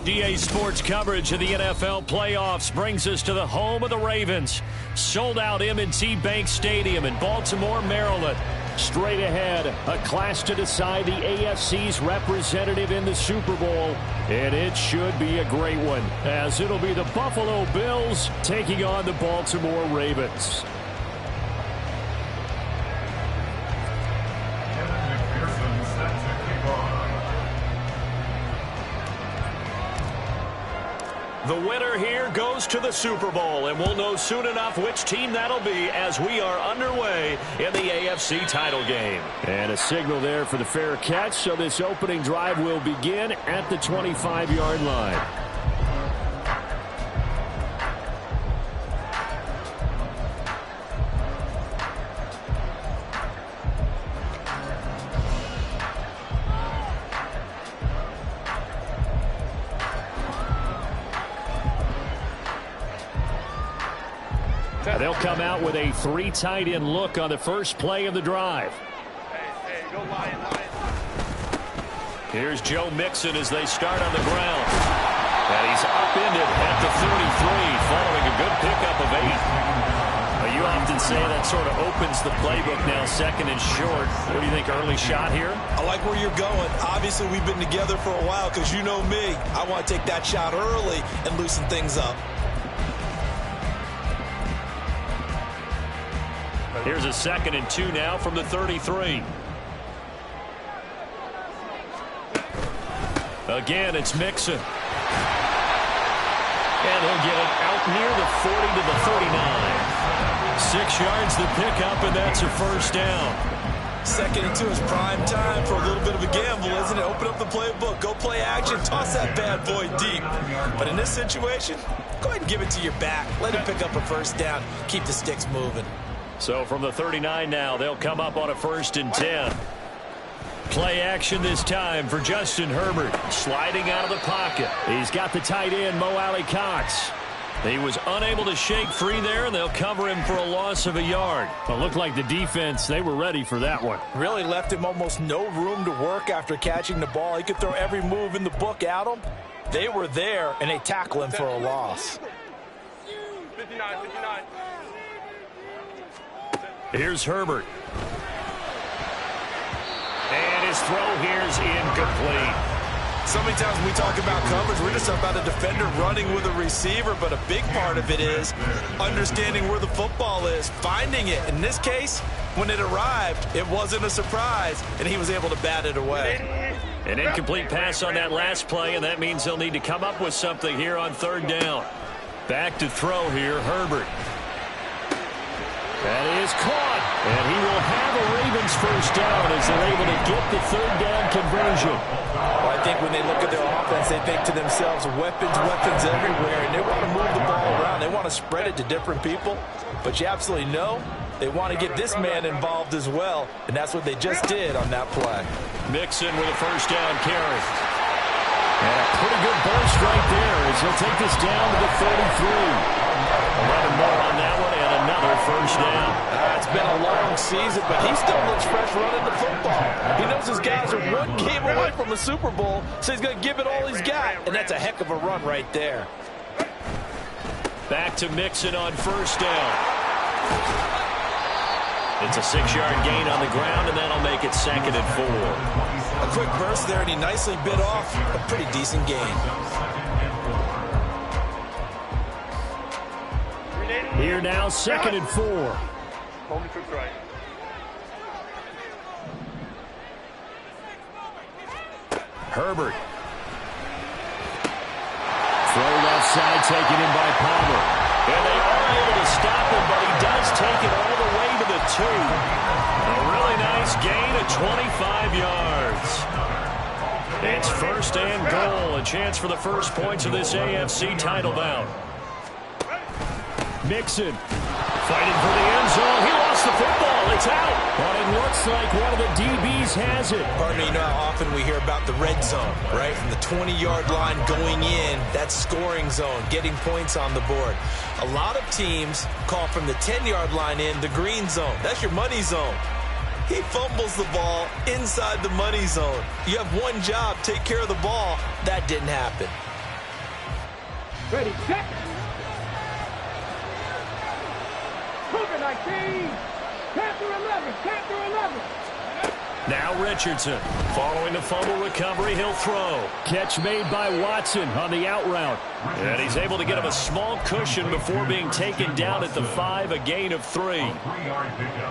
TBA Sports coverage of the NFL playoffs brings us to the home of the Ravens. Sold out M&T Bank Stadium in Baltimore, Maryland. Straight ahead, a clash to decide the AFC's representative in the Super Bowl. And it should be a great one, as it'll be the Buffalo Bills taking on the Baltimore Ravens. The winner here goes to the Super Bowl, and we'll know soon enough which team that'll be as we are underway in the AFC title game. And a signal there for the fair catch, so this opening drive will begin at the 25-yard line. They'll come out with a three tight end look on the first play of the drive. Hey, go Lion. Here's Joe Mixon as they start on the ground. And he's upended at the 33 following a good pickup of 8. Well, you often say that sort of opens the playbook now, second and short. What do you think, early shot here? I like where you're going. Obviously, we've been together for a while because you know me. I want to take that shot early and loosen things up. Here's a 2nd and 2 now from the 33. Again, it's Mixon. And he'll get it out near the 40 to the 39. 6 yards the pickup, and that's a first down. 2nd and 2 is prime time for a little bit of a gamble, isn't it? Open up the playbook, go play action, toss that bad boy deep. But in this situation, go ahead and give it to your back. Let him pick up a first down. Keep the sticks moving. So from the 39 now, they'll come up on a 1st and 10. Play action this time for Justin Herbert. Sliding out of the pocket. He's got the tight end, Mo Alley-Cox. He was unable to shake free there, and they'll cover him for a loss of a yard. It looked like the defense, they were ready for that one. Really left him almost no room to work after catching the ball. He could throw every move in the book at him. They were there, and they tackle him for a loss. 59. Here's Herbert. And his throw here's incomplete. So many times when we talk about coverage, we're just about a defender running with a receiver, but a big part of it is understanding where the football is, finding it. In this case, when it arrived, it wasn't a surprise, and he was able to bat it away. An incomplete pass on that last play, and that means they'll need to come up with something here on 3rd down. Back to throw here, Herbert. That is caught, and he will have a Ravens first down as they're able to get the 3rd down conversion. Well, I think when they look at their offense, they think to themselves, weapons everywhere, and they want to move the ball around. They want to spread it to different people, but you absolutely know they want to get this man involved as well, and that's what they just did on that play. Mixon with a first down carry. And a pretty good burst right there as he'll take this down to the 33. 11 more on that one, and another first down. It's been a long season, but he still looks fresh running the football. He knows his guys are one game away from a Super Bowl, so he's going to give it all he's got, and that's a heck of a run right there. Back to Mixon on first down. It's a 6-yard gain on the ground, and that'll make it 2nd and 4. A quick burst there, and he nicely bit off a pretty decent gain. Here now, 2nd and 4. Hold it to the right. Herbert. Throw left side, taken in by Palmer. And they are able to stop him, but he does take it all the way to the 2. A really nice gain of 25 yards. It's 1st and goal. A chance for the first points of this AFC title bout. Mixon fighting for the end zone. He lost the football. It's out. But it looks like one of the DBs has it. Pardon me, you know how often we hear about the red zone, right? From the 20-yard line going in, that's scoring zone, getting points on the board. A lot of teams call from the 10-yard line in the green zone. That's your money zone. He fumbles the ball inside the money zone. You have one job, take care of the ball. That didn't happen. Ready, set. Move it, 19. Chapter 11, chapter 11. Now Richardson. Following the fumble recovery, he'll throw. Catch made by Watson on the out route. And he's able to get him a small cushion before being taken down at the 5, a gain of 3.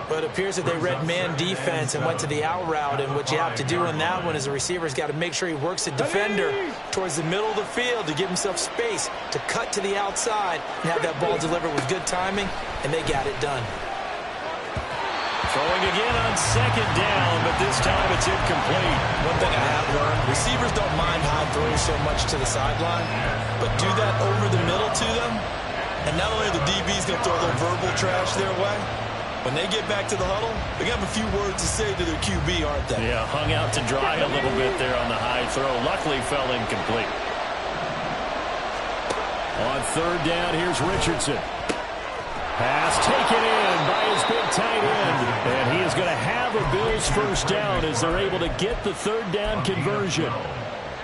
But it appears that they read man defense and went to the out route, and what you have to do in that one is the receiver's got to make sure he works the defender towards the middle of the field to give himself space to cut to the outside and have that ball delivered with good timing, and they got it done. Throwing again on second down, but this time it's incomplete. One thing I have learned, receivers don't mind high throws so much to the sideline, but do that over the middle to them, and not only are the DBs going to throw a little verbal trash their way, when they get back to the huddle, they have a few words to say to their QB, aren't they? Yeah, hung out to dry a little bit there on the high throw. Luckily fell incomplete. On third down, here's Richardson. Pass taken in by his big tight end. And he is going to have a Bills first down as they're able to get the third down conversion.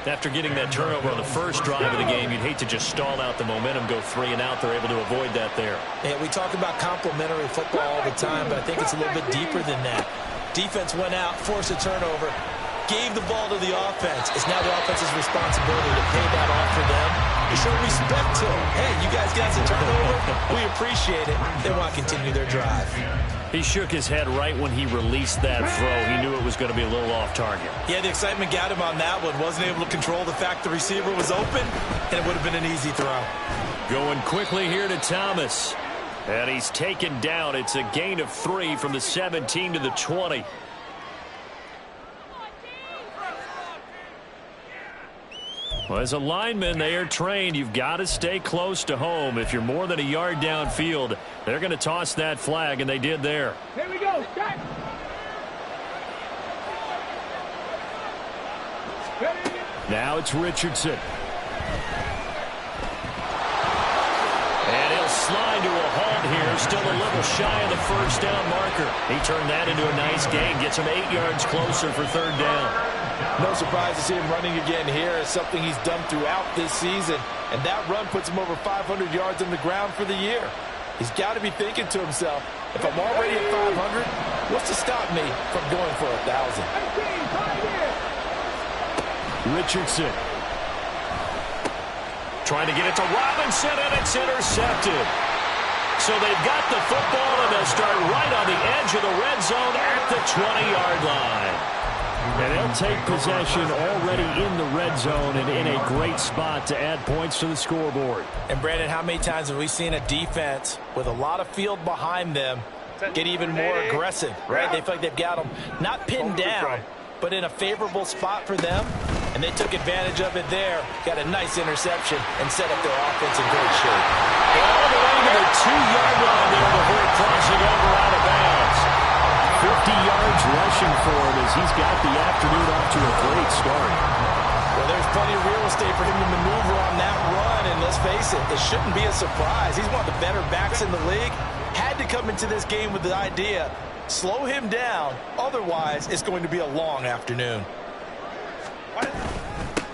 After getting that turnover on the first drive of the game, you'd hate to just stall out the momentum, go 3 and out. They're able to avoid that there. Yeah, we talk about complementary football all the time, but I think it's a little bit deeper than that. Defense went out, forced a turnover, gave the ball to the offense. It's now the offense's responsibility to pay that off for them, to show respect to them. Hey, you guys got some turnover. We appreciate it. They want to continue their drive. He shook his head right when he released that throw. He knew it was going to be a little off target. Yeah, the excitement got him on that one. Wasn't able to control the fact the receiver was open, and it would have been an easy throw. Going quickly here to Thomas. And he's taken down. It's a gain of 3 from the 17 to the 20. Well, as a lineman, they are trained. You've got to stay close to home. If you're more than a yard downfield, they're going to toss that flag, and they did there. Here we go, start. Now it's Richardson. And he'll slide to a halt here, still a little shy of the first down marker. He turned that into a nice gain, gets him 8 yards closer for third down. No surprise to see him running again here. It's something he's done throughout this season. And that run puts him over 500 yards on the ground for the year. He's got to be thinking to himself, if I'm already at 500, what's to stop me from going for 1,000? Richardson. Trying to get it to Robinson, and it's intercepted. So they've got the football, and they'll start right on the edge of the red zone at the 20-yard line. And they'll take possession already in the red zone and in a great spot to add points to the scoreboard. And, Brandon, how many times have we seen a defense with a lot of field behind them get even more aggressive, right? They feel like they've got them not pinned down, but in a favorable spot for them. And they took advantage of it there, got a nice interception, and set up their offense in great shape. All the way to the 2-yard line there before crossing over out of bounds. 50 yards rushing for him as he's got the afternoon off to a great start. Well, there's plenty of real estate for him to maneuver on that run, and let's face it, it shouldn't be a surprise. He's one of the better backs in the league. Had to come into this game with the idea, slow him down, otherwise it's going to be a long afternoon.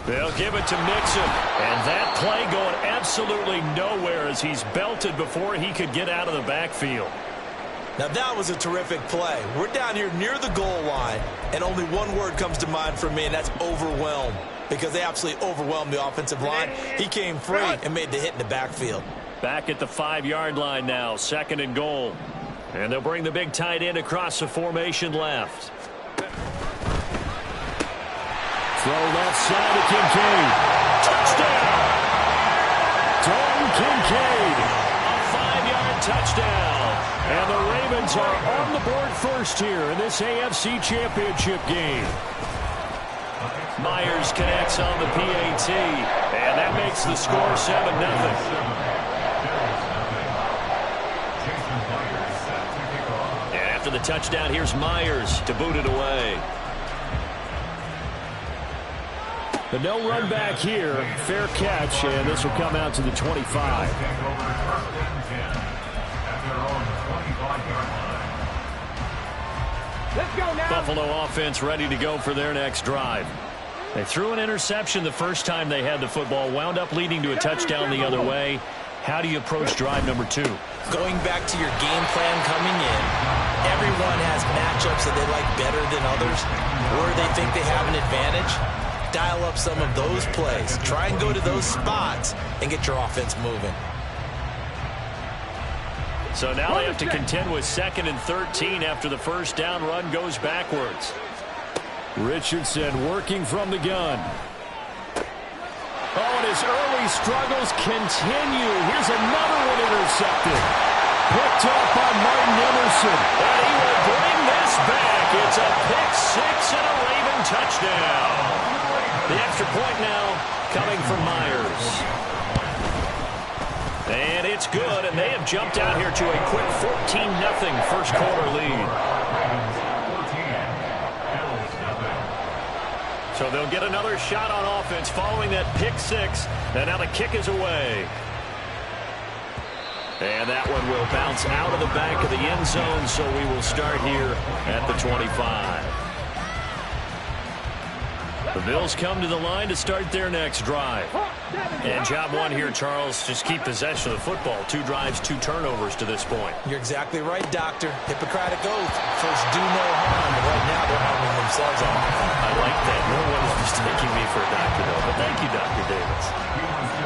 They'll give it to Mixon, and that play going absolutely nowhere as he's belted before he could get out of the backfield. Now that was a terrific play. We're down here near the goal line, and only one word comes to mind for me, and that's overwhelmed, because they absolutely overwhelmed the offensive line. He came free and made the hit in the backfield. Back at the 5-yard line now, 2nd and goal. And they'll bring the big tight end across the formation left. Throw left side to Kincaid. Touchdown! Dalton Kincaid. A 5-yard touchdown. And the Ravens are on the board first here in this AFC Championship game. Myers connects on the PAT. And that makes the score 7-0. And after the touchdown, here's Myers to boot it away. But no run back here. Fair catch, and this will come out to the 25. Let's go now. Buffalo offense ready to go for their next drive. They threw an interception the first time they had the football, wound up leading to a touchdown the other way. How do you approach drive number 2? Going back to your game plan coming in, everyone has matchups that they like better than others, or they think they have an advantage. Dial up some of those plays. Try and go to those spots and get your offense moving. So now they have to contend with 2nd and 13 after the first down run goes backwards. Richardson working from the gun. Oh, and his early struggles continue. Here's another one intercepted. Picked up by Martin Emerson. And he will bring this back. It's a pick 6 and a Raven touchdown. The extra point now coming from Myers. And it's good, and they have jumped out here to a quick 14-0 first quarter lead. So they'll get another shot on offense following that pick 6. And now the kick is away. And that one will bounce out of the back of the end zone, so we will start here at the 25. The Bills come to the line to start their next drive. And job 1 here, Charles, just keep possession of the football. 2 drives, 2 turnovers to this point. You're exactly right, Doctor. Hippocratic oath. First, do no harm. But right now, they're harming themselves on offense. I like that. No one is mistaking me for a doctor, though. But thank you, Dr. Davis.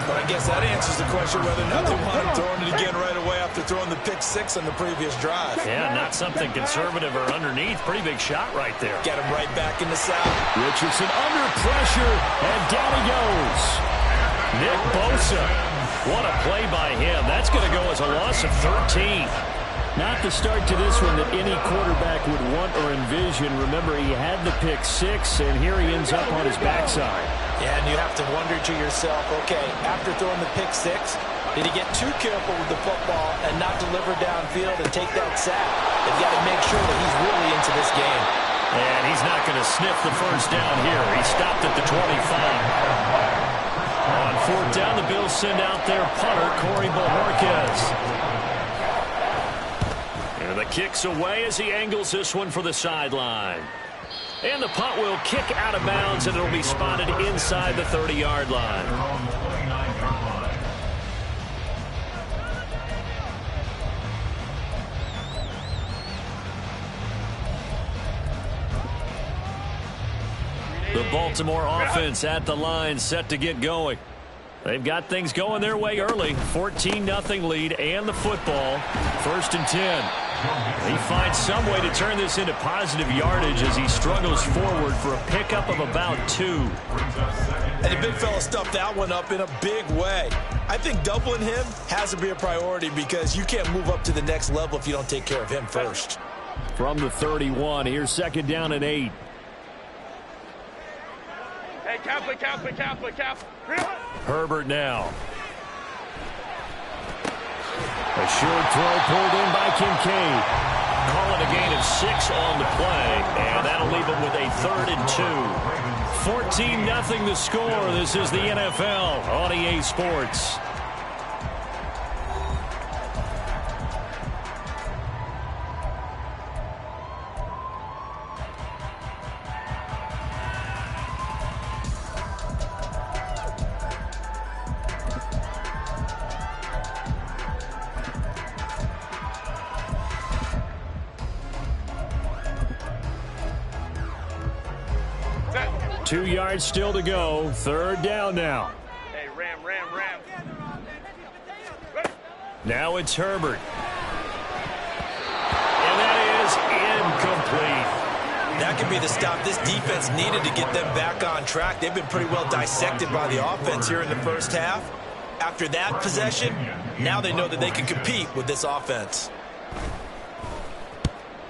But I guess that answers the question whether or not they want him throwing it again right away after throwing the pick 6 on the previous drive. Yeah, not something conservative or underneath. Pretty big shot right there. Get him right back in the saddle. Richardson under pressure, and down he goes. Nick Bosa. What a play by him. That's going to go as a loss of 13. Not the start to this one that any quarterback would want or envision. Remember, he had the pick 6, and here he ends up on his backside. Yeah, and you have to wonder to yourself, okay, after throwing the pick 6, did he get too careful with the football and not deliver downfield and take that sack? They've got to make sure that he's really into this game. And he's not going to sniff the first down here. He stopped at the 25. On 4th down, the Bills send out their punter, Corey Bojorquez. And the kick's away as he angles this one for the sideline. And the punt will kick out of bounds, and it'll be spotted inside the 30-yard line. The Baltimore offense at the line, set to get going. They've got things going their way early. 14-0 lead and the football. 1st and 10. He finds some way to turn this into positive yardage as he struggles forward for a pickup of about 2. And the big fella stuffed that one up in a big way. I think doubling him has to be a priority because you can't move up to the next level if you don't take care of him first. From the 31, here's 2nd down and 8. Hey, Cap. Herbert now. A short throw pulled in by Kincaid. Calling a gain of 6 on the play, and that'll leave him with a 3rd and 2. 14-0 the score. This is the NFL on EA Sports. Set. 2 yards still to go. 3rd down now. Hey, ram. Now it's Herbert. And that is incomplete. That could be the stop this defense needed to get them back on track. They've been pretty well dissected by the offense here in the first half. After that possession, now they know that they can compete with this offense.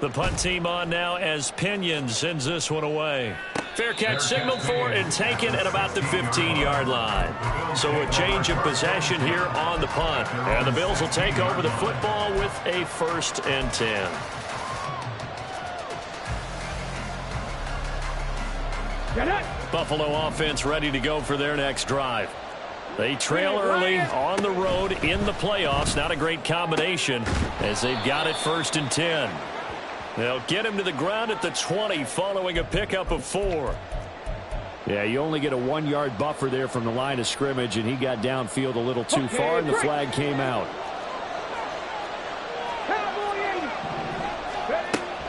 The punt team on now as Pinion sends this one away. Fair catch signaled for and taken at about the 15-yard line. So a change of possession here on the punt. And the Bills will take over the football with a 1st and 10. Buffalo offense ready to go for their next drive. They trail early on the road in the playoffs. Not a great combination as they've got it 1st and 10. They'll get him to the ground at the 20 following a pickup of 4. Yeah, you only get a 1-yard buffer there from the line of scrimmage, and he got downfield a little too far, and the flag came out.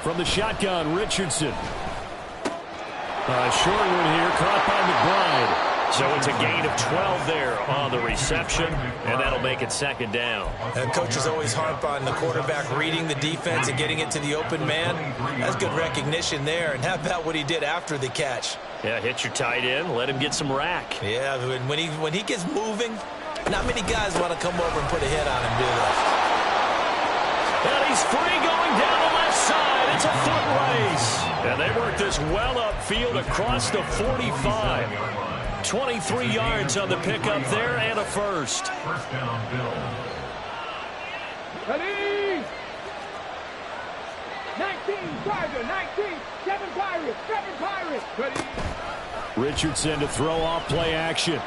From the shotgun, Richardson. A short one here, caught by McBride. So it's a gain of 12 there on the reception, and that'll make it second down. And coaches always harp on the quarterback reading the defense and getting it to the open man. That's good recognition there. And how about what he did after the catch? Yeah, hit your tight end, let him get some rack. Yeah, when he gets moving, not many guys want to come over and put a hit on him, do they? And he's free going down the left side. It's a foot race. And they work this well upfield across the 45. 23 yards on the pickup there and a first. First down, Bill. Ready? 19, Tiger, 19, 7 Pirates, 7 Pirates. Ready? Richardson to throw off play action.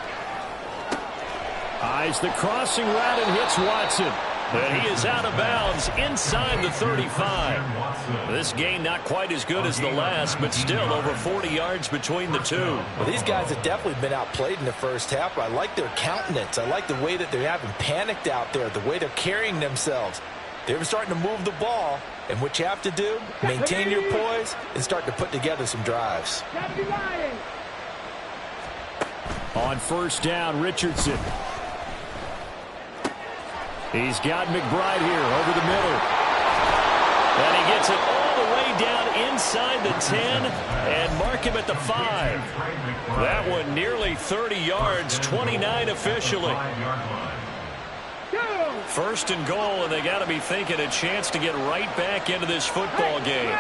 Eyes the crossing route and hits Watson. And he is out of bounds inside the 35. This gain not quite as good as the last, but still over 40 yards between the two. Well, these guys have definitely been outplayed in the first half. I like their countenance. I like the way that they haven't panicked out there, the way they're carrying themselves. They're starting to move the ball, and what you have to do, maintain your poise and start to put together some drives. On first down, Richardson. He's got McBride here over the middle. And he gets it all the way down inside the 10 and mark him at the 5. That one nearly 30 yards, 29 officially. First and goal, and they got to be thinking a chance to get right back into this football game.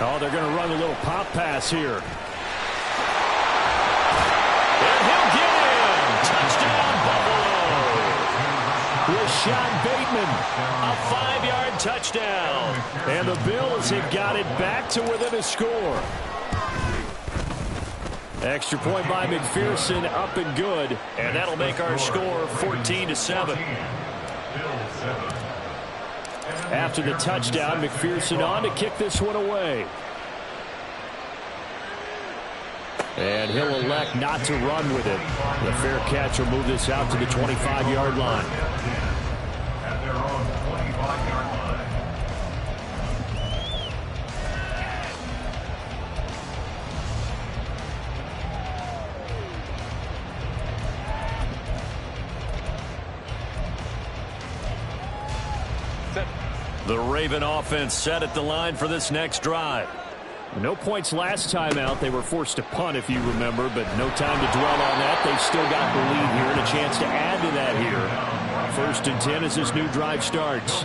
Oh, they're going to run a little pop pass here. And he'll get in. Touchdown, Buffalo. Rashad Bateman, a 5-yard touchdown. And the Bills have got it back to within a score. Extra point by McPherson, up and good. And that'll make our score 14-7. After the touchdown, McPherson on to kick this one away. And he'll elect not to run with it. The fair catch will move this out to the 25-yard line. At their own 25-yard line. The Raven offense set at the line for this next drive. No points last time out. They were forced to punt, if you remember, but no time to dwell on that. They've still got the lead here and a chance to add to that here. First and 10 as this new drive starts.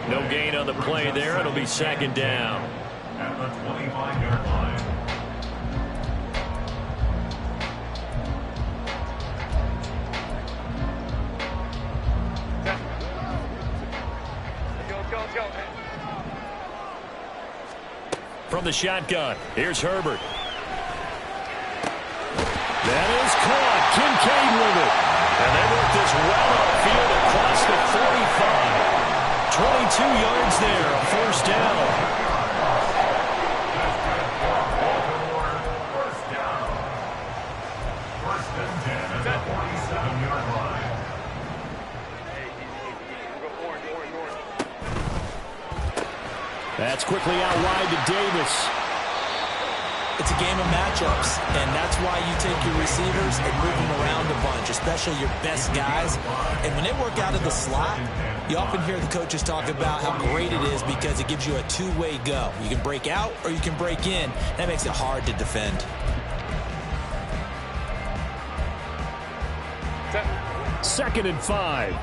No gain on the play there. It'll be second down. At the 25-yard line. From the shotgun, here's Herbert. That is caught. Kincaid with it. And they work this well upfield across the 45. 22 yards there, a first down. First down. First and 10 at the 47-yard line. That's quickly out wide to Davis. It's a game of matchups, and that's why you take your receivers and move them around a bunch, especially your best guys. And when they work out of the slot, you often hear the coaches talk about how great it is because it gives you a two-way go. You can break out or you can break in. That makes it hard to defend. Second and 5.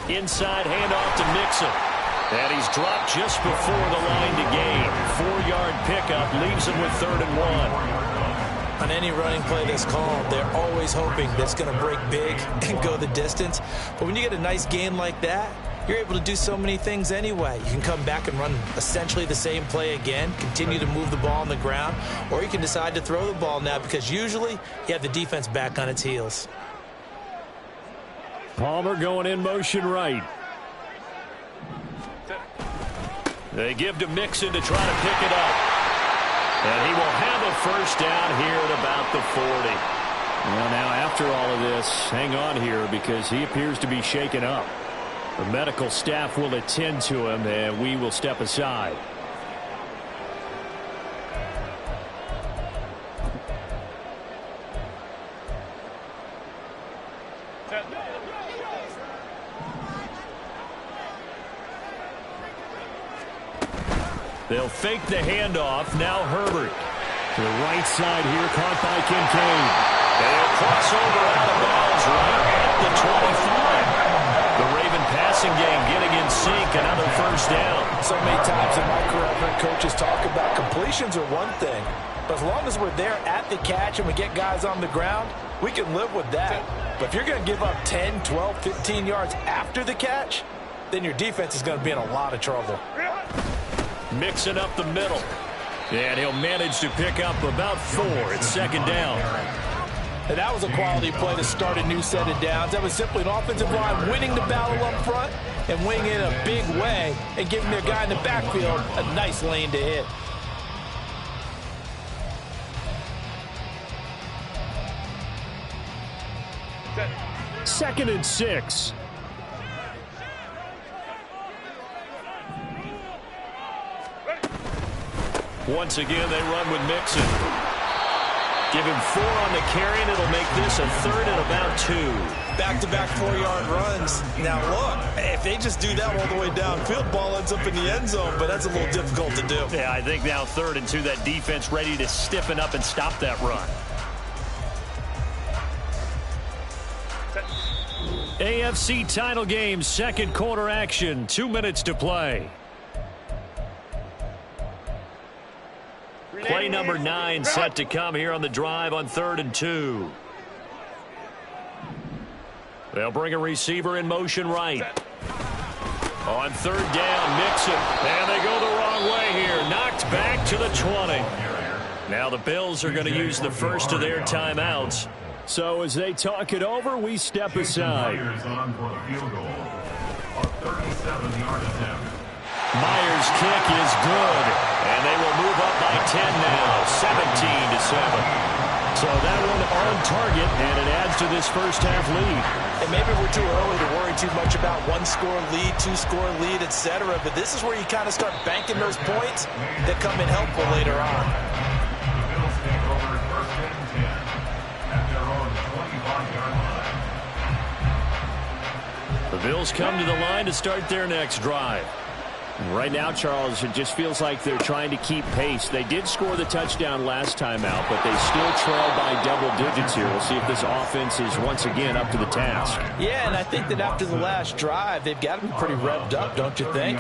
Inside handoff to Nixon. And he's dropped just before the line to gain. 4-yard pickup leaves him with 3rd and 1. On any running play that's called, they're always hoping that it's going to break big and go the distance. But when you get a nice gain like that, you're able to do so many things anyway. You can come back and run essentially the same play again, continue to move the ball on the ground, or you can decide to throw the ball now because usually you have the defense back on its heels. Palmer going in motion right. They give to Mixon to try to pick it up. And he will have a first down here at about the 40. Well, now after all of this, hang on here because he appears to be shaken up. The medical staff will attend to him, and we will step aside. They'll fake the handoff. Now Herbert. To the right side here, caught by Kincaid. They'll cross over out of bounds right at the 25. The Raven passing game getting in sync. Another first down. So many times in my career, I've heard coaches talk about completions are one thing. But as long as we're there at the catch and we get guys on the ground, we can live with that. But if you're going to give up 10, 12, 15 yards after the catch, then your defense is going to be in a lot of trouble. Mixing up the middle. And he'll manage to pick up about 4. It's second down. And that was a quality play to start a new set of downs. That was simply an offensive line winning the battle up front and winning it in a big way and giving their guy in the backfield a nice lane to hit. Second and 6. Once again, they run with Mixon. Give him 4 on the carry, and it'll make this a third and about 2. Back-to-back 4-yard runs. Now, look, if they just do that all the way downfield, ball ends up in the end zone, but that's a little difficult to do. Yeah, I think now 3rd and 2, that defense ready to stiffen up and stop that run. AFC title game, second quarter action, 2 minutes to play. Play number 9 set to come here on the drive on 3rd and 2. They'll bring a receiver in motion right. On 3rd down, Mixon. And they go the wrong way here. Knocked back to the 20. Now the Bills are going to use the first of their timeouts. So as they talk it over, we step aside. Myers' kick is good, and they will move up by 10 now, 17-7. So that one on target, and it adds to this first half lead. And maybe we're too early to worry too much about 1-score lead, 2-score lead, etc. But this is where you kind of start banking those points that come in helpful later on. The Bills come to the line to start their next drive. Right now, Charles, it just feels like they're trying to keep pace. They did score the touchdown last time out, but they still trail by double digits here. We'll see if this offense is once again up to the task. Yeah, and I think that after the last drive, they've got to be pretty revved up, don't you think?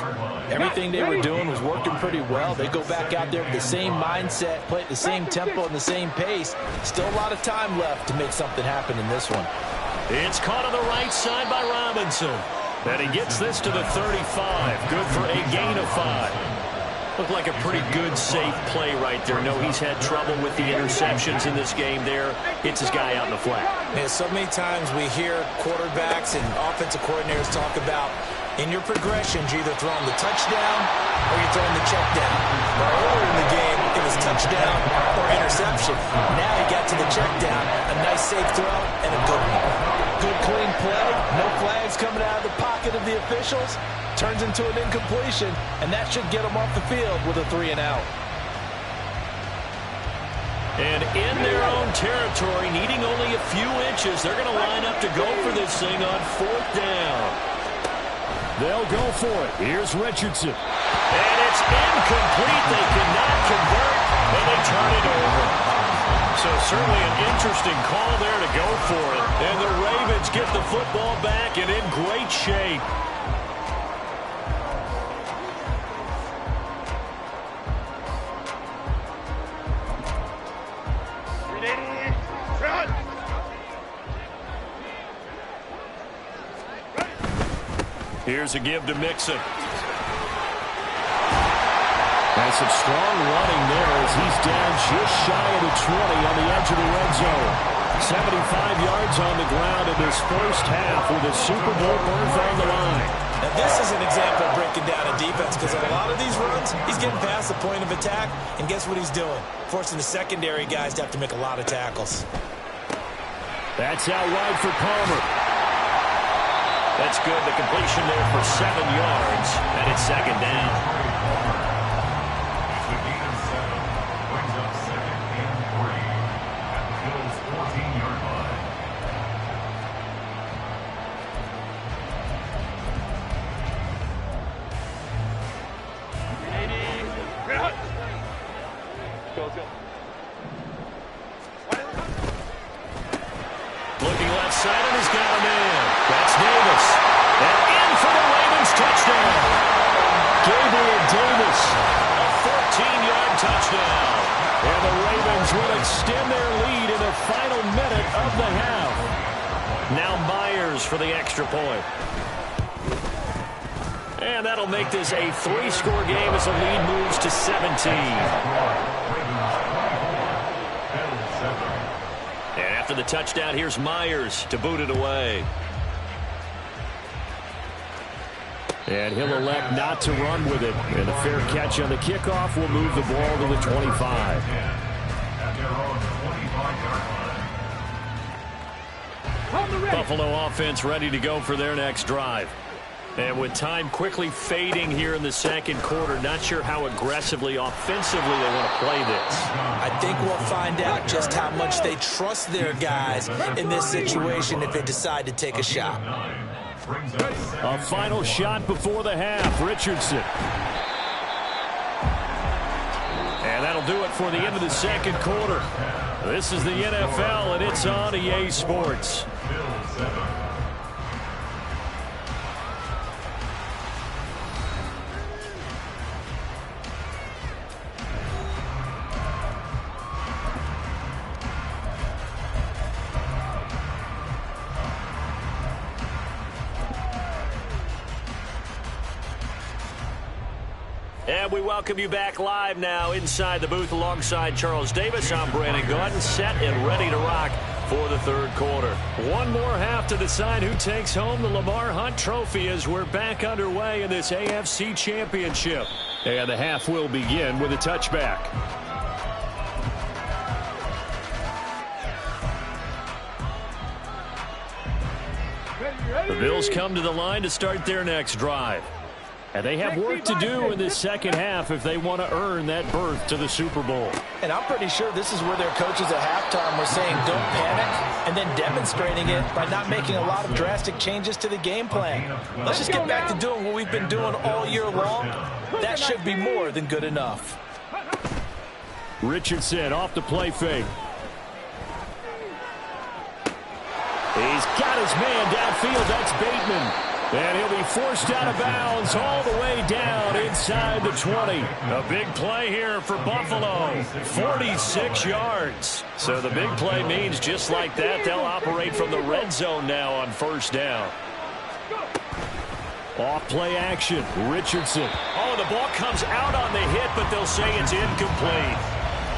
Everything they were doing was working pretty well. They go back out there with the same mindset, play at the same tempo and the same pace. Still a lot of time left to make something happen in this one. It's caught on the right side by Robinson. And he gets this to the 35. Good for a gain of 5. Looked like a pretty good, safe play right there. No, he's had trouble with the interceptions in this game there. Hits his guy out in the flat. Man, so many times we hear quarterbacks and offensive coordinators talk about in your progressions, you're either throwing the touchdown or you're throwing the check down. But earlier in the game, it was touchdown or interception. Now he got to the check down, a nice safe throw, and a good one. Good, clean play, no flags coming out of the pocket of the officials. Turns into an incompletion, and that should get them off the field with a 3-and-out. And in their own territory, needing only a few inches, they're going to line up to go for this thing on 4th down. They'll go for it. Here's Richardson. And it's incomplete. They cannot convert, and they turn it over. So certainly an interesting call there to go for it. And the Ravens get the football back and in great shape. Here's a give to Mixon. And some strong running there as he's down just shy of the 20 on the edge of the red zone. 75 yards on the ground in this first half with a Super Bowl berth on the line. Now this is an example of breaking down a defense because a lot of these defense. He's getting past the point of attack, and guess what he's doing? Forcing the secondary guys to have to make a lot of tackles. That's out wide for Palmer. That's good. The completion there for 7 yards, and it's second down. Looking left side, and he's got a man. That's Davis. And in for the Ravens touchdown. Gabriel Davis, a 14-yard touchdown. And the Ravens will extend their lead in the final minute of the half. Now Myers for the extra point. And that'll make this a 3-score game as the lead moves to 17. And after the touchdown, here's Myers to boot it away. And he'll elect not to run with it. And a fair catch on the kickoff will move the ball to the 25. Buffalo offense ready to go for their next drive. And with time quickly fading here in the second quarter, not sure how aggressively, offensively they want to play this. I think we'll find out just how much they trust their guys in this situation if they decide to take a shot. A final shot before the half, Richardson. And that'll do it for the end of the second quarter. This is the NFL, and it's on EA Sports. And we welcome you back live now inside the booth alongside Charles Davis. I'm Brandon Gordon, set and ready to rock for the third quarter. One more half to decide who takes home the Lamar Hunt Trophy as we're back underway in this AFC Championship. And the half will begin with a touchback. The Bills come to the line to start their next drive. And they have work to do in this second half if they want to earn that berth to the Super Bowl. And I'm pretty sure this is where their coaches at halftime were saying don't panic, and then demonstrating it by not making a lot of drastic changes to the game plan. Let's just get back to doing what we've been doing all year long. That should be more than good enough. Richardson off the play fake. He's got his man downfield. That's Bateman. And he'll be forced out of bounds all the way down inside the 20. A big play here for Buffalo. 46 yards. So the big play means just like that, they'll operate from the red zone now on first down. Off play action. Richardson. Oh, the ball comes out on the hit, but they'll say it's incomplete.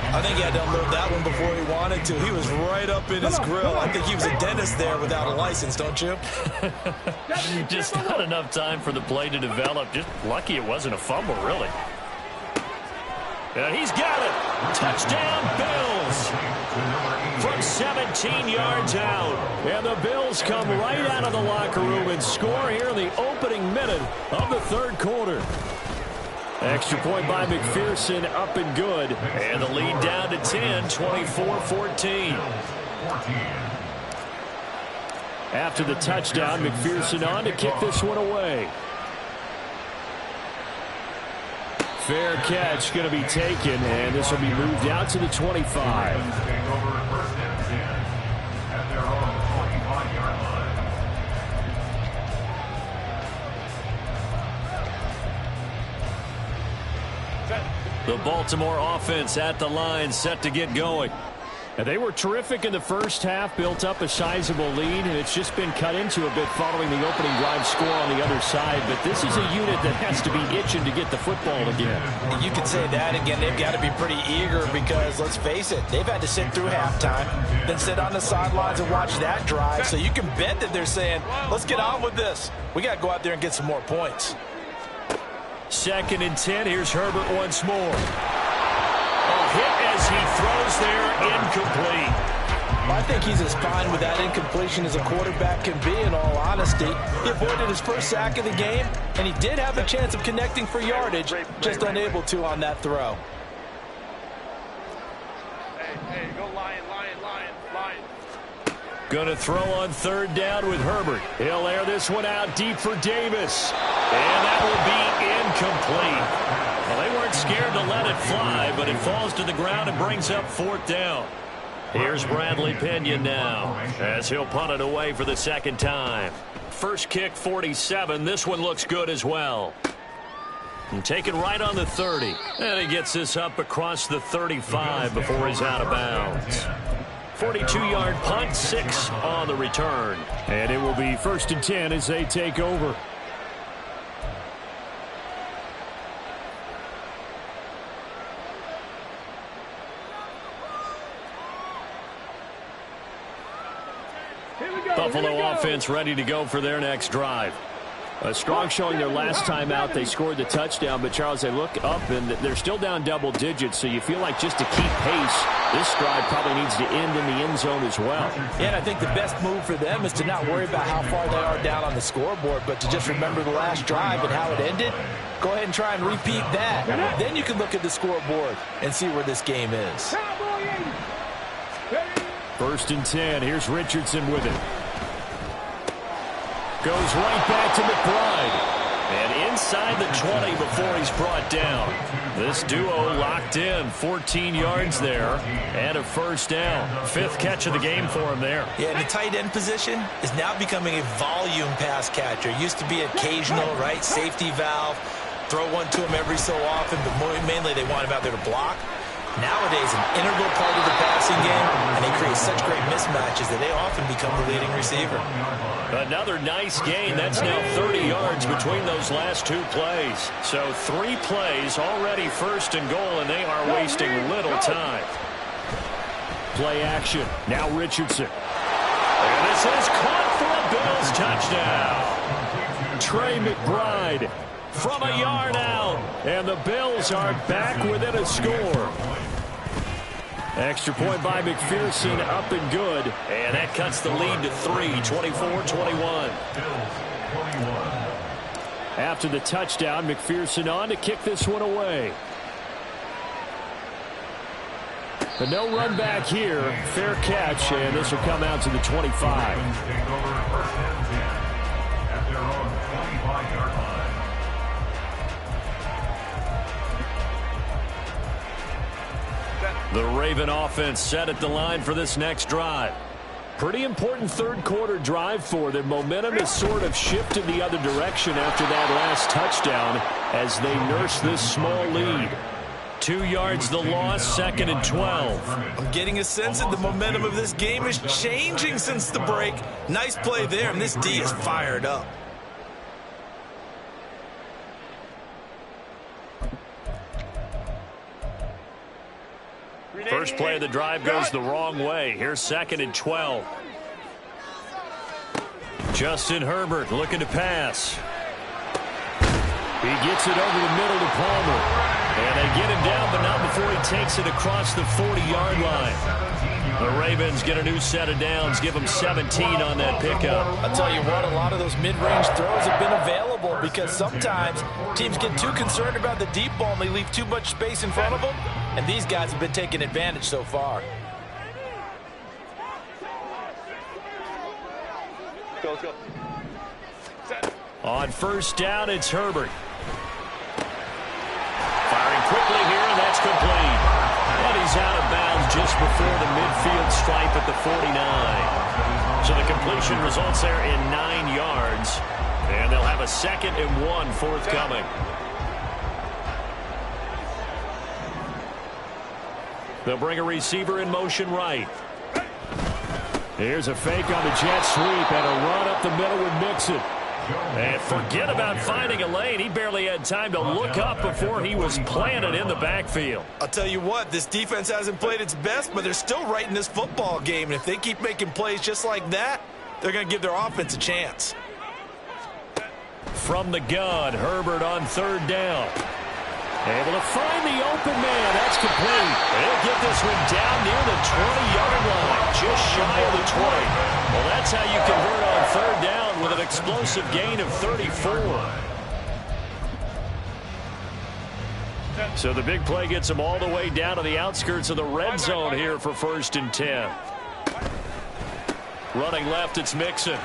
I think he had to unload that one before he wanted to. He was right up in his grill. I think he was a dentist there without a license, don't you? Just not enough time for the play to develop. Just lucky it wasn't a fumble, really. And he's got it. Touchdown, Bills. From 17 yards out. And the Bills come right out of the locker room and score here in the opening minute of the third quarter. Extra point by McPherson, up and good. And the lead down to 10, 24-14. After the touchdown, McPherson on to kick this one away. Fair catch going to be taken, and this will be moved out to the 25. The Baltimore offense at the line, set to get going. And they were terrific in the first half, built up a sizable lead, and it's just been cut into a bit following the opening drive score on the other side. But this is a unit that has to be itching to get the football again. You could say that again. They've got to be pretty eager because, let's face it, they've had to sit through halftime, then sit on the sidelines and watch that drive. So you can bet that they're saying, let's get on with this. We got to go out there and get some more points. 2nd and 10. Here's Herbert once more. A hit as he throws there, incomplete. I think he's as fine with that incompletion as a quarterback can be, in all honesty. He avoided his first sack of the game, and he did have a chance of connecting for yardage, just unable to on that throw. Hey, go Lion. Going to throw on 3rd down with Herbert. He'll air this one out deep for Davis. And that will be incomplete. Well, they weren't scared to let it fly, but it falls to the ground and brings up 4th down. Here's Bradley Pinion now as he'll punt it away for the 2nd time. First kick, 47. This one looks good as well. And taken right on the 30. And he gets this up across the 35 before he's out of bounds. 42-yard punt, 6 on the return. And it will be 1st and 10 as they take over. Buffalo offense ready to go for their next drive. A strong showing their last time out. They scored the touchdown, but Charles, they look up and they're still down double digits, so you feel like just to keep pace, this drive probably needs to end in the end zone as well. Yeah, and I think the best move for them is to not worry about how far they are down on the scoreboard, but to just remember the last drive and how it ended. Go ahead and try and repeat that. Then you can look at the scoreboard and see where this game is. 1st and 10. Here's Richardson with it. Goes right back to McBride. And inside the 20 before he's brought down. This duo locked in. 14 yards there. And a 1st down. 5th catch of the game for him there. Yeah, and the tight end position is now becoming a volume pass catcher. It used to be occasional, right? Safety valve. Throw one to him every so often, but mainly they want him out there to block. Nowadays, an integral part of the passing game, and they create such great mismatches that they often become the leading receiver. Another nice gain. That's now 30 yards between those last 2 plays. So 3 plays already 1st and goal, and they are wasting little time. Play action. Now Richardson. And this is caught for a Bills touchdown. Trey McBride from a yard out. And the Bills are back within a score. Extra point by McPherson, up and good. And that cuts the lead to 3, 24-21. After the touchdown, McPherson on to kick this one away. But no run back here. Fair catch, and this will come out to the 25. The Raven offense set at the line for this next drive. Pretty important 3rd quarter drive for them. Momentum has sort of shifted the other direction after that last touchdown as they nurse this small lead. 2 yards the loss, 2nd and 12. I'm getting a sense that the momentum of this game is changing since the break. Nice play there, and this D is fired up. First play of the drive goes the wrong way. Here's 2nd and 12. Justin Herbert looking to pass. He gets it over the middle to Palmer. And they get him down, but not before he takes it across the 40-yard line. The Ravens get a new set of downs, give them 17 on that pickup. I'll tell you what, a lot of those mid-range throws have been available because sometimes teams get too concerned about the deep ball and they leave too much space in front of them. And these guys have been taking advantage so far. Go. On 1st down, it's Herbert. Firing quickly here, and that's complete. And he's out of bounds just before the midfield stripe at the 49. So the completion results there in 9 yards. And they'll have a 2nd and 1 forthcoming. They'll bring a receiver in motion right. Here's a fake on the jet sweep and a run up the middle with Mixon. And forget about finding a lane. He barely had time to look up before he was planted in the backfield. I'll tell you what, this defense hasn't played its best, but they're still right in this football game. And if they keep making plays just like that, they're going to give their offense a chance. from the gun. Herbert on third down. Able to find the open man. That's complete. They'll get this one down near the 20-yard line, just shy of the 20. Well, that's how you convert on third down with an explosive gain of 34. So the big play gets them all the way down to the outskirts of the red zone here for 1st and 10. Running left, it's Mixon.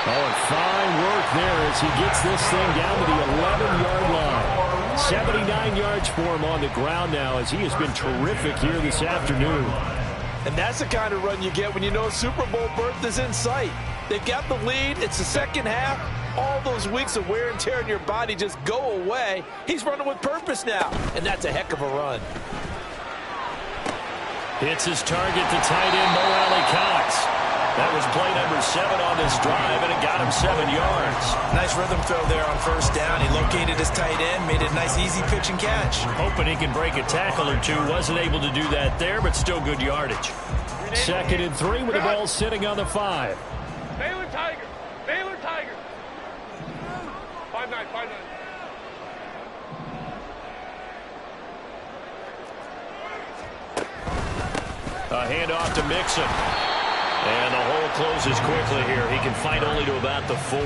Oh, and fine work there as he gets this thing down to the 11-yard line. 79 yards for him on the ground now as he has been terrific here this afternoon. And that's the kind of run you get when you know Super Bowl berth is in sight. They've got the lead. It's the second half. All those weeks of wear and tear in your body just go away. He's running with purpose now, and that's a heck of a run. Hits his target to tight end Mo Alley-Cox. That was play number 7 on this drive, and it got him 7 yards. Nice rhythm throw there on first down. He located his tight end, made it a nice, easy pitch and catch. Hoping he can break a tackle or two. Wasn't able to do that there, but still good yardage. 2nd and 3 with the ball sitting on the 5. Baylor Tiger. Baylor Tiger. 5-9, 5-9. A handoff to Mixon. And the hole closes quickly here. He can fight only to about the 4.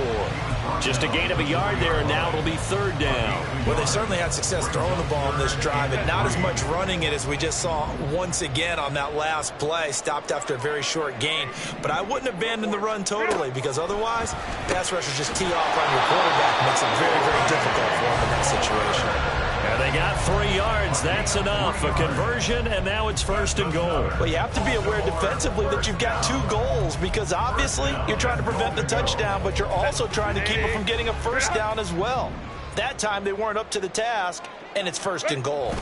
Just a gain of a yard there, and now it'll be 3rd down. Well, they certainly had success throwing the ball in this drive, and not as much running it as we just saw once again on that last play. Stopped after a very short gain. But I wouldn't abandon the run totally, because otherwise, pass rushers just tee off on your quarterback. Makes it very, very difficult for him in that situation. And they got 3 yards. That's enough. A conversion, and now it's 1st and goal. Well, you have to be aware defensively that you've got 2 goals because obviously you're trying to prevent the touchdown, but you're also trying to keep it from getting a 1st down as well. That time they weren't up to the task, and it's 1st and goal.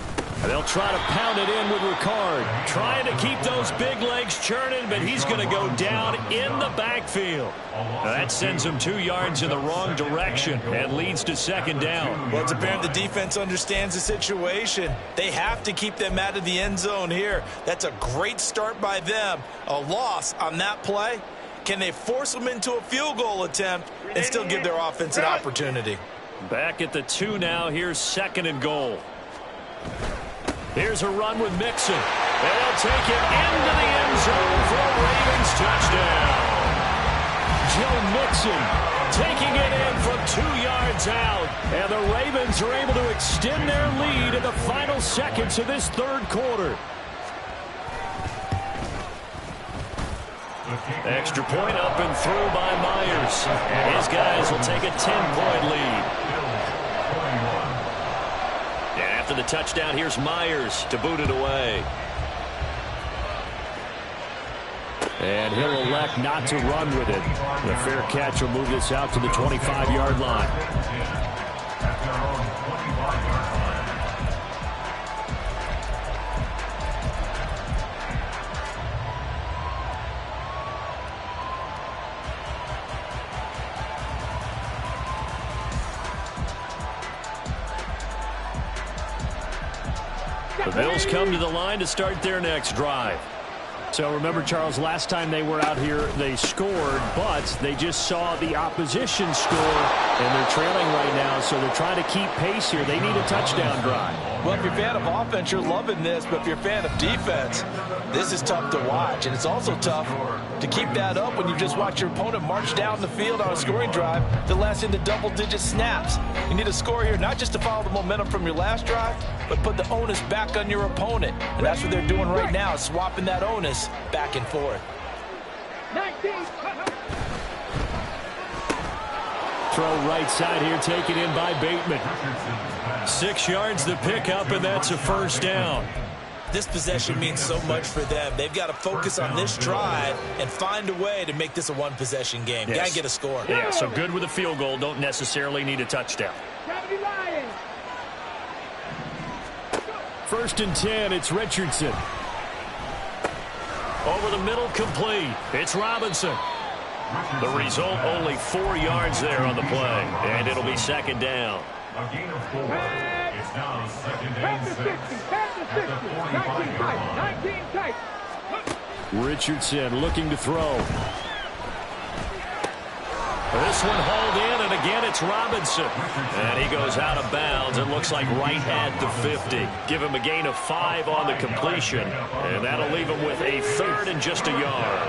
They'll try to pound it in with Ricard. Trying to keep those big legs churning, but he's going to go down in the backfield. Now that sends him 2 yards in the wrong direction and leads to 2nd down. Well, it's apparent the defense understands the situation. They have to keep them out of the end zone here. That's a great start by them. A loss on that play. Can they force them into a field goal attempt and still give their offense an opportunity? Back at the 2 now. Here's 2nd and goal. Here's a run with Mixon. They'll take it into the end zone for a Ravens touchdown. Joe Mixon taking it in from 2 yards out. And the Ravens are able to extend their lead in the final seconds of this 3rd quarter. Extra point up and through by Myers. And his guys will take a 10-point lead. After the touchdown, here's Myers to boot it away. And he'll elect not to run with it. The fair catch will move this out to the 25-yard line. The Bills come to the line to start their next drive. So remember, Charles, last time they were out here, they scored, but they just saw the opposition score, and they're trailing right now, so they're trying to keep pace here. They need a touchdown drive. Well, if you're a fan of offense, you're loving this, but if you're a fan of defense, this is tough to watch, and it's also tough to keep that up when you just watch your opponent march down the field on a scoring drive that lasts into double-digit snaps. You need a score here, not just to follow the momentum from your last drive, but put the onus back on your opponent, and that's what they're doing right now, swapping that onus back and forth. 19. Throw right side here, taken in by Bateman. 6 yards the pickup, and that's a 1st down. This possession means so much for them. They've got to focus on this drive and find a way to make this a one-possession game. Yes. Got to get a score. Yeah, so good with a field goal. Don't necessarily need a touchdown. 1st and 10, it's Richardson. Over the middle, complete. It's Robinson. The result, only 4 yards there on the play, and it'll be 2nd down. A gain of 4. It's now 2nd and 6 at the 45 yard line. Richardson looking to throw. This one hauled in, and again it's Robinson. And he goes out of bounds. It looks like right at the 50. Give him a gain of 5 on the completion, and that'll leave him with a 3rd and just a yard.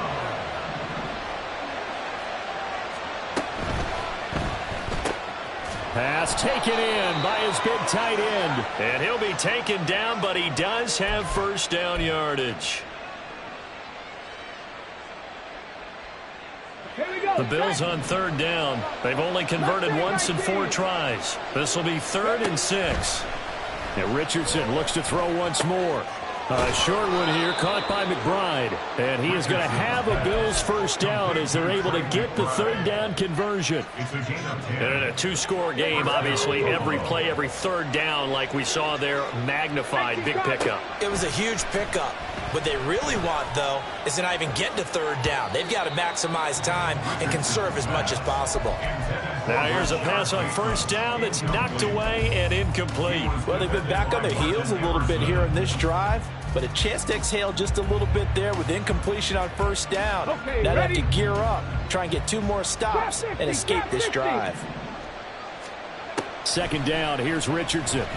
Pass taken in by his big tight end. And he'll be taken down, but he does have first down yardage. The Bills on 3rd down. They've only converted once in 4 tries. This will be 3rd and 6. And Richardson looks to throw once more. A short one here, caught by McBride. And he is going to have a Bills first down as they're able to get the 3rd down conversion. And in a 2-score game, obviously, every play, every 3rd down, like we saw there, magnified. Big pickup. It was a huge pickup. What they really want, though, is to not even get to 3rd down. They've got to maximize time and conserve as much as possible. Now here's a pass on 1st down that's knocked away and incomplete. Well, they've been back on their heels a little bit here in this drive, but a chance to exhale just a little bit there with incompletion on 1st down. Okay, now they have ready? to gear up, try and get 2 more stops and escape this drive. 2nd down, here's Richardson.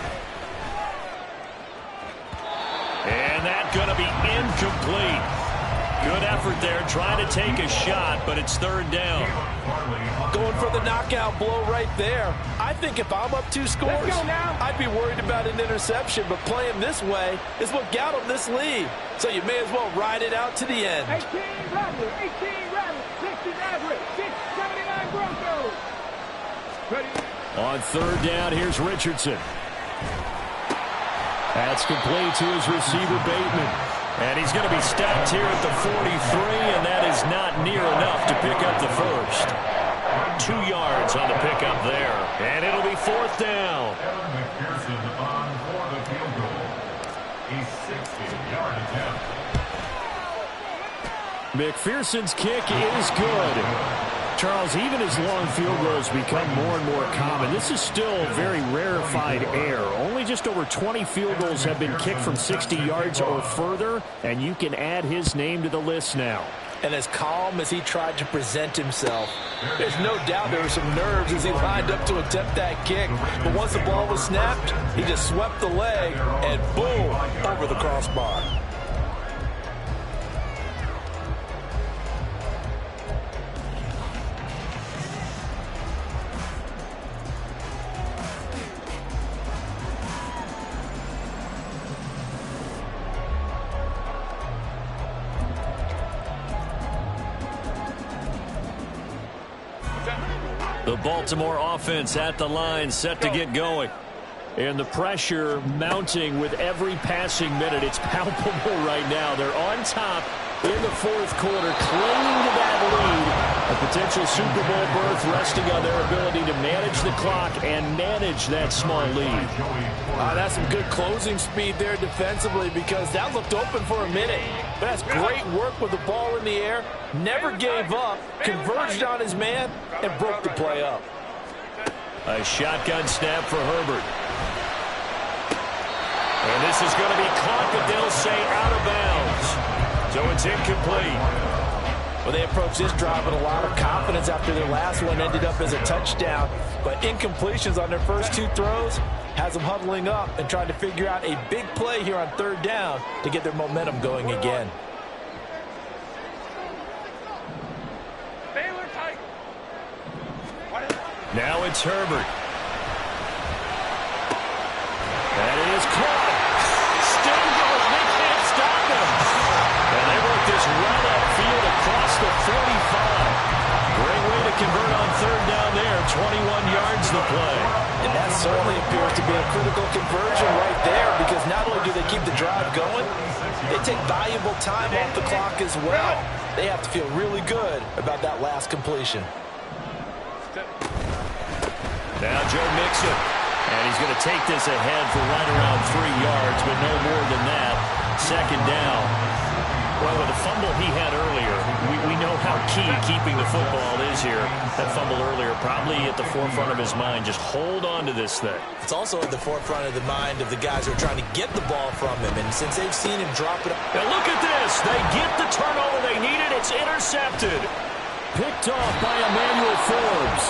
And that's going to be incomplete. Good effort there, trying to take a shot, but it's 3rd down. Going for the knockout blow right there. I think if I'm up 2 scores, I'd be worried about an interception, but playing this way is what got them this lead. So you may as well ride it out to the end. 18 Rattler, 18 Rattler, 60 average, 679 Broncos. Ready? On 3rd down, here's Richardson. That's complete to his receiver, Bateman. And he's going to be stopped here at the 43, and that is not near enough to pick up the first. 2 yards on the pickup there, and it'll be 4th down. McPherson on for the field goal. A 60-yard attempt. McPherson's kick is good. Charles, even as long field goals become more and more common, this is still very rarefied air. Only just over 20 field goals have been kicked from 60 yards or further, and you can add his name to the list now. And as calm as he tried to present himself, there's no doubt there were some nerves as he lined up to attempt that kick. But once the ball was snapped, he just swept the leg and boom, over the crossbar. The Baltimore offense at the line, set to get going. And the pressure mounting with every passing minute. It's palpable right now. They're on top in the 4th quarter, clinging to that lead. A potential Super Bowl berth resting on their ability to manage the clock and manage that small lead. That's some good closing speed there defensively, because that looked open for a minute. But that's great work with the ball in the air. Never gave up, converged on his man, and broke the play up. A shotgun snap for Herbert. And this is going to be caught, but they'll say out of bounds. So it's incomplete. Well, they approached this drive with a lot of confidence after their last one ended up as a touchdown. But incompletions on their first 2 throws has them huddling up and trying to figure out a big play here on 3rd down to get their momentum going again. Now it's Herbert. That is caught. Still going. They can't stop him. And they work this run upfield across the 45. Great way to convert on 3rd down there. 21 yards the play. And that certainly appears to be a critical conversion right there, because not only do they keep the drive going, they take valuable time off the clock as well. They have to feel really good about that last completion. Now Joe Mixon. And he's going to take this ahead for right around 3 yards, but no more than that. 2nd down. Well, with the fumble he had earlier, we know how key keeping the football is here. That fumble earlier probably at the forefront of his mind. Just hold on to this thing. It's also at the forefront of the mind of the guys who are trying to get the ball from him. And since they've seen him drop it. Now look at this. They get the turnover they needed. It's intercepted. picked off by Emmanuel Forbes.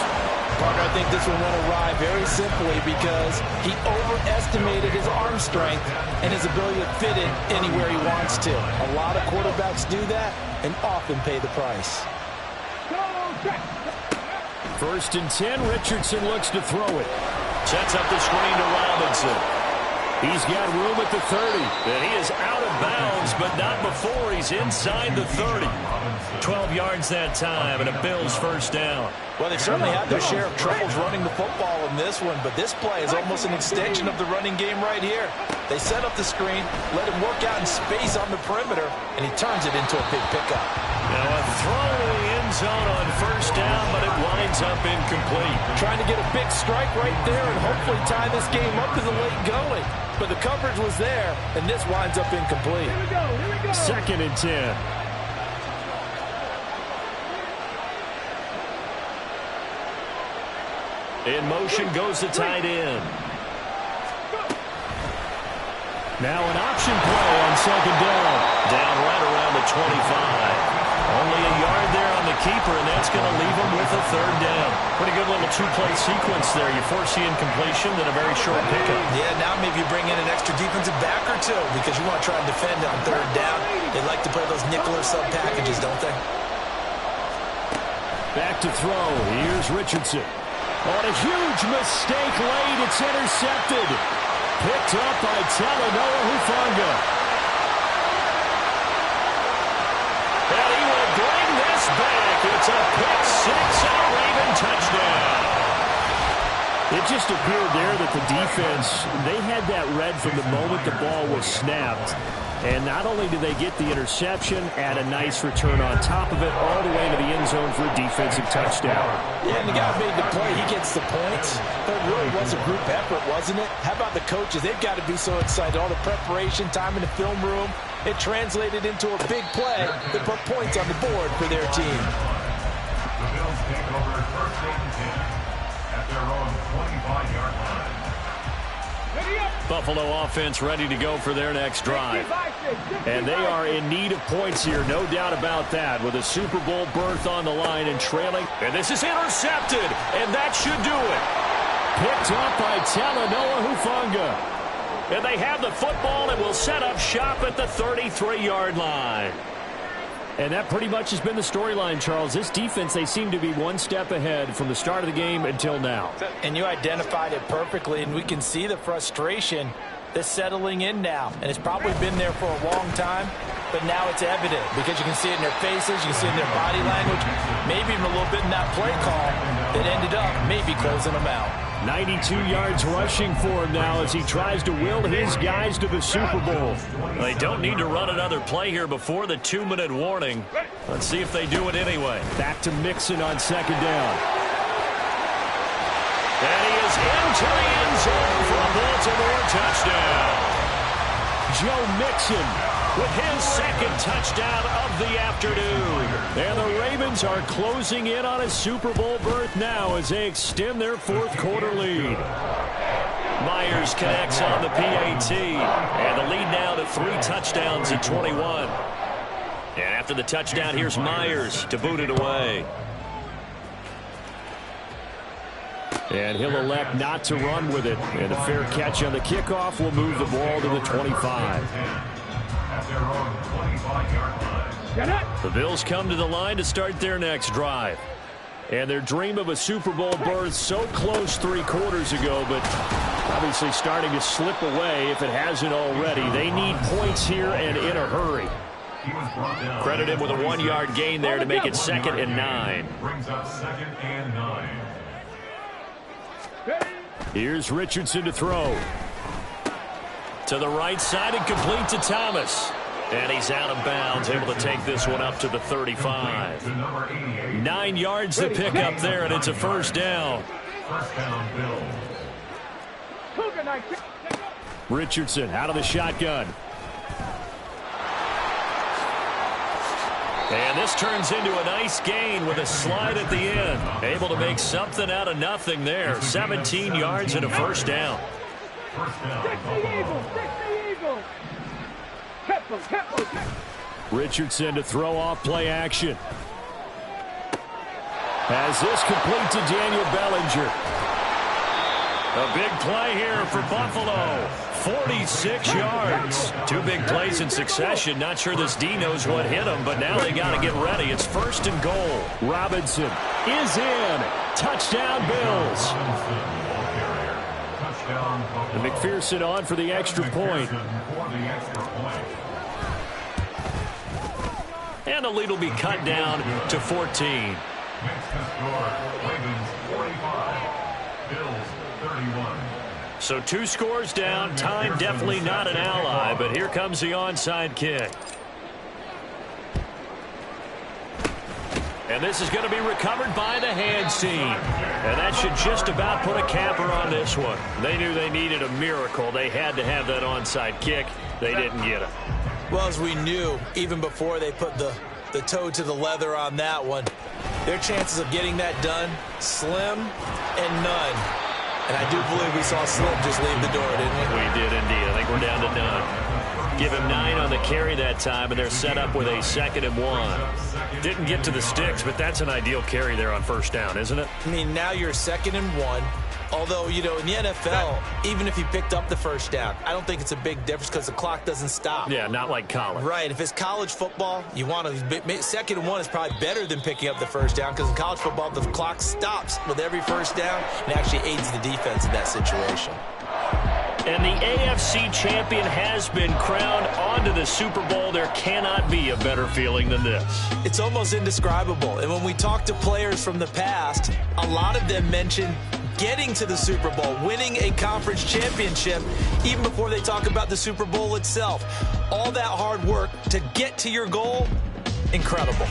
Partner, I think this one went awry very simply because he overestimated his arm strength and his ability to fit it anywhere he wants to. A lot of quarterbacks do that and often pay the price. 1st and 10, Richardson looks to throw it. Sets up the screen to Robinson. He's got room at the 30. And he is out of bounds, but not before he's inside the 30. 12 yards that time, and a Bills first down. Well, they certainly had their share of troubles running the football in this one, but this play is almost an extension of the running game right here. They set up the screen, let him work out in space on the perimeter, and he turns it into a big pickup. Now a throw in the end zone on first down, but it winds up incomplete. Trying to get a big strike right there and hopefully tie this game up to the late going. But the coverage was there, and this winds up incomplete. Here we go. 2nd and 10. In motion goes the tight end. Now an option play on 2nd down. Down right around the 25. Only a yard there on the keeper, and that's going to leave him with a 3rd down. Pretty good little two-play sequence there. You force the incompletion, then a very short pickup. Yeah, now maybe you bring in an extra defensive back or two because you want to try and defend on 3rd down. They like to play those nickel or sub packages, don't they? Back to throw. Here's Richardson. On a huge mistake late, it's intercepted. Picked up by Talanoa Hufanga. And he will bring this back. It's a pick 6 and a Raven touchdown. It just appeared there that the defense, they had that read from the moment the ball was snapped. And not only did they get the interception, add a nice return on top of it, all the way to the end zone for a defensive touchdown. Yeah, and the guy made the play. He gets the points. But it really was a group effort, wasn't it? How about the coaches? They've got to be so excited. All the preparation, time in the film room. It translated into a big play that put points on the board for their team. The Bills take over 1st and 10 at their own 25-yard line. Buffalo offense ready to go for their next drive. And they are in need of points here, no doubt about that, with a Super Bowl berth on the line and trailing. And this is intercepted, and that should do it. Picked up by Talanoa Hufanga. And they have the football and will set up shop at the 33-yard line. And that pretty much has been the storyline, Charles. This defense, they seem to be one step ahead from the start of the game until now. And you identified it perfectly, and we can see the frustration that's settling in now. And it's probably been there for a long time, but now it's evident because you can see it in their faces, you can see it in their body language, maybe even a little bit in that play call that ended up maybe closing them out. 92 yards rushing for him now as he tries to will his guys to the Super Bowl. They don't need to run another play here before the 2-minute warning. Let's see if they do it anyway. Back to Mixon on 2nd down. And he is into the end zone for a Baltimore touchdown. Joe Mixon with his 2nd touchdown of the afternoon. And the Ravens are closing in on a Super Bowl berth now as they extend their 4th quarter lead. Myers connects on the PAT. And the lead now to 3 touchdowns at 21. And after the touchdown, here's Myers to boot it away. And he'll elect not to run with it. And a fair catch on the kickoff will move the ball to the 25. At their own 25-yard line. The Bills come to the line to start their next drive. And their dream of a Super Bowl berth so close 3 quarters ago, but obviously starting to slip away if it hasn't already. They need points here and in a hurry. Credit him with a 1-yard gain there to make it 2nd and 9. Brings up 2nd and 9. Here's Richardson to throw. To the right side and complete to Thomas. And he's out of bounds, able to take this one up to the 35. 9 yards to pick up there, and it's a 1st down. First down, Bills. Richardson out of the shotgun. And this turns into a nice gain with a slide at the end. Able to make something out of nothing there. 17 yards and a 1st down. First down, Richardson to throw off play action. As this complete to Daniel Bellinger. A big play here for Buffalo. 46 yards. 2 big plays in succession. Not sure this D knows what hit him, but now they got to get ready. It's 1st and goal. Robinson is in. Touchdown, Bills. And McPherson on for the extra point. And the lead will be cut down to 14. So 2 scores down. Time definitely not an ally, but here comes the onside kick. And this is going to be recovered by the hands team. And that should just about put a capper on this one. They knew they needed a miracle. They had to have that onside kick. They didn't get it. Well, as we knew, even before they put the toe to the leather on that one, their chances of getting that done, slim and none. And I do believe we saw Slim just leave the door, didn't we? We did indeed. I think we're down to none. Give him 9 on the carry that time, and they're set up with a 2nd and 1. Didn't get to the sticks, but that's an ideal carry there on 1st down, isn't it? I mean, now you're 2nd and 1. Although, you know, in the NFL, even if you picked up the 1st down, I don't think it's a big difference because the clock doesn't stop. Yeah, not like college. Right. If it's college football, you want to 2nd and 1 is probably better than picking up the 1st down because in college football, the clock stops with every 1st down and actually aids the defense in that situation. And the AFC champion has been crowned onto the Super Bowl. There cannot be a better feeling than this. It's almost indescribable. And when we talk to players from the past, a lot of them mention getting to the Super Bowl, winning a conference championship, even before they talk about the Super Bowl itself. All that hard work to get to your goal, incredible.